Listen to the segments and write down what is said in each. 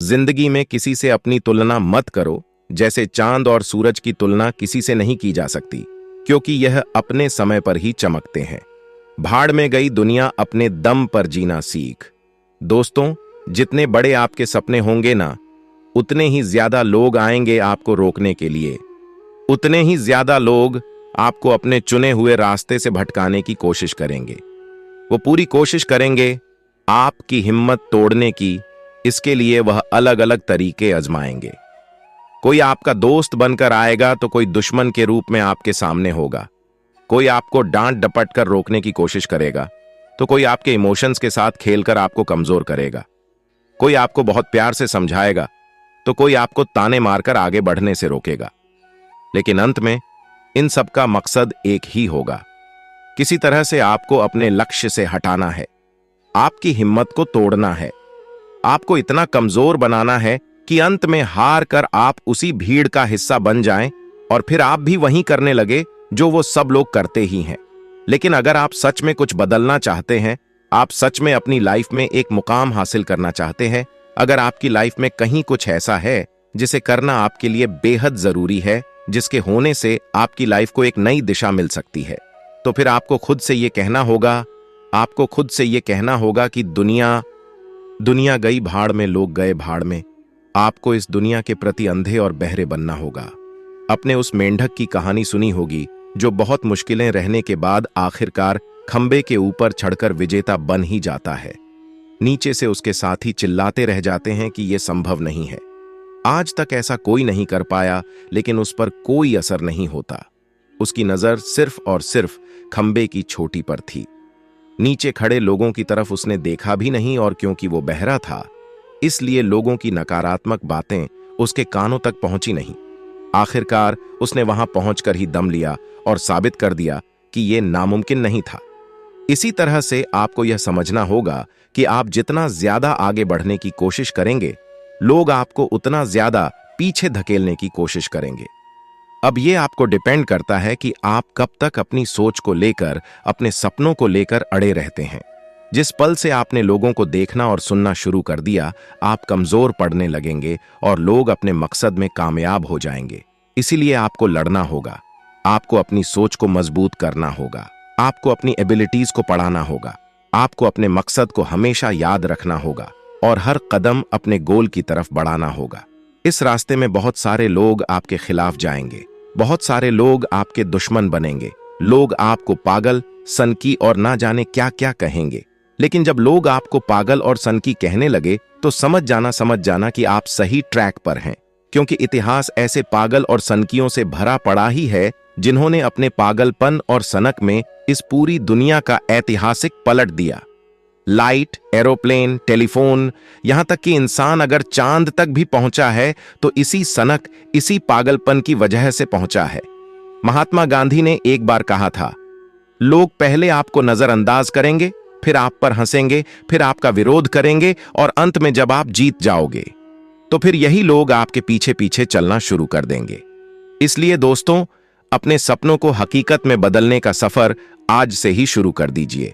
जिंदगी में किसी से अपनी तुलना मत करो, जैसे चांद और सूरज की तुलना किसी से नहीं की जा सकती, क्योंकि यह अपने समय पर ही चमकते हैं। भाड़ में गई दुनिया, अपने दम पर जीना सीख। दोस्तों, जितने बड़े आपके सपने होंगे ना, उतने ही ज्यादा लोग आएंगे आपको रोकने के लिए। उतने ही ज्यादा लोग आपको अपने चुने हुए रास्ते से भटकाने की कोशिश करेंगे। वो पूरी कोशिश करेंगे आपकी हिम्मत तोड़ने की। इसके लिए वह अलग अलग तरीके आजमाएंगे। कोई आपका दोस्त बनकर आएगा तो कोई दुश्मन के रूप में आपके सामने होगा। कोई आपको डांट डपट कर रोकने की कोशिश करेगा तो कोई आपके इमोशंस के साथ खेलकर आपको कमजोर करेगा। कोई आपको बहुत प्यार से समझाएगा तो कोई आपको ताने मारकर आगे बढ़ने से रोकेगा। लेकिन अंत में इन सब का मकसद एक ही होगा, किसी तरह से आपको अपने लक्ष्य से हटाना है, आपकी हिम्मत को तोड़ना है, आपको इतना कमजोर बनाना है कि अंत में हार कर आप उसी भीड़ का हिस्सा बन जाएं और फिर आप भी वही करने लगे जो वो सब लोग करते ही हैं। लेकिन अगर आप सच में कुछ बदलना चाहते हैं, आप सच में अपनी लाइफ में एक मुकाम हासिल करना चाहते हैं, अगर आपकी लाइफ में कहीं कुछ ऐसा है जिसे करना आपके लिए बेहद जरूरी है, जिसके होने से आपकी लाइफ को एक नई दिशा मिल सकती है, तो फिर आपको खुद से ये कहना होगा कि दुनिया गई भाड़ में, लोग गए भाड़ में। आपको इस दुनिया के प्रति अंधे और बहरे बनना होगा। अपने उस मेंढक की कहानी सुनी होगी जो बहुत मुश्किलें रहने के बाद आखिरकार खंबे के ऊपर चढ़कर विजेता बन ही जाता है। नीचे से उसके साथी चिल्लाते रह जाते हैं कि यह संभव नहीं है, आज तक ऐसा कोई नहीं कर पाया, लेकिन उस पर कोई असर नहीं होता। उसकी नजर सिर्फ और सिर्फ खंबे की चोटी पर थी। नीचे खड़े लोगों की तरफ उसने देखा भी नहीं, और क्योंकि वो बहरा था इसलिए लोगों की नकारात्मक बातें उसके कानों तक पहुंची नहीं। आखिरकार उसने वहां पहुंचकर ही दम लिया और साबित कर दिया कि यह नामुमकिन नहीं था। इसी तरह से आपको यह समझना होगा कि आप जितना ज्यादा आगे बढ़ने की कोशिश करेंगे, लोग आपको उतना ज्यादा पीछे धकेलने की कोशिश करेंगे। अब यह आपको डिपेंड करता है कि आप कब तक अपनी सोच को लेकर, अपने सपनों को लेकर अड़े रहते हैं। जिस पल से आपने लोगों को देखना और सुनना शुरू कर दिया, आप कमजोर पड़ने लगेंगे और लोग अपने मकसद में कामयाब हो जाएंगे। इसीलिए आपको लड़ना होगा, आपको अपनी सोच को मजबूत करना होगा, आपको अपनी एबिलिटीज को पढ़ाना होगा, आपको अपने मकसद को हमेशा याद रखना होगा और हर कदम अपने गोल की तरफ बढ़ाना होगा। इस रास्ते में बहुत सारे लोग आपके खिलाफ जाएंगे, बहुत सारे लोग आपके दुश्मन बनेंगे, लोग आपको पागल, सनकी और ना जाने क्या क्या कहेंगे। लेकिन जब लोग आपको पागल और सनकी कहने लगे तो समझ जाना कि आप सही ट्रैक पर हैं, क्योंकि इतिहास ऐसे पागल और सनकियों से भरा पड़ा ही है जिन्होंने अपने पागलपन और सनक में इस पूरी दुनिया का ऐतिहासिक पलट दिया। लाइट, एरोप्लेन, टेलीफोन, यहां तक कि इंसान अगर चांद तक भी पहुंचा है तो इसी सनक, इसी पागलपन की वजह से पहुंचा है। महात्मा गांधी ने एक बार कहा था, लोग पहले आपको नजरअंदाज करेंगे, फिर आप पर हंसेंगे, फिर आपका विरोध करेंगे और अंत में जब आप जीत जाओगे तो फिर यही लोग आपके पीछे पीछे चलना शुरू कर देंगे। इसलिए दोस्तों, अपने सपनों को हकीकत में बदलने का सफर आज से ही शुरू कर दीजिए।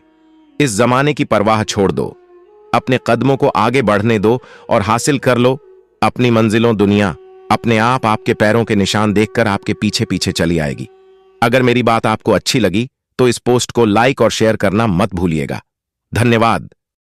इस जमाने की परवाह छोड़ दो, अपने कदमों को आगे बढ़ने दो और हासिल कर लो अपनी मंजिलों। दुनिया अपने आप आपके पैरों के निशान देखकर आपके पीछे पीछे चली आएगी। अगर मेरी बात आपको अच्छी लगी तो इस पोस्ट को लाइक और शेयर करना मत भूलिएगा। धन्यवाद।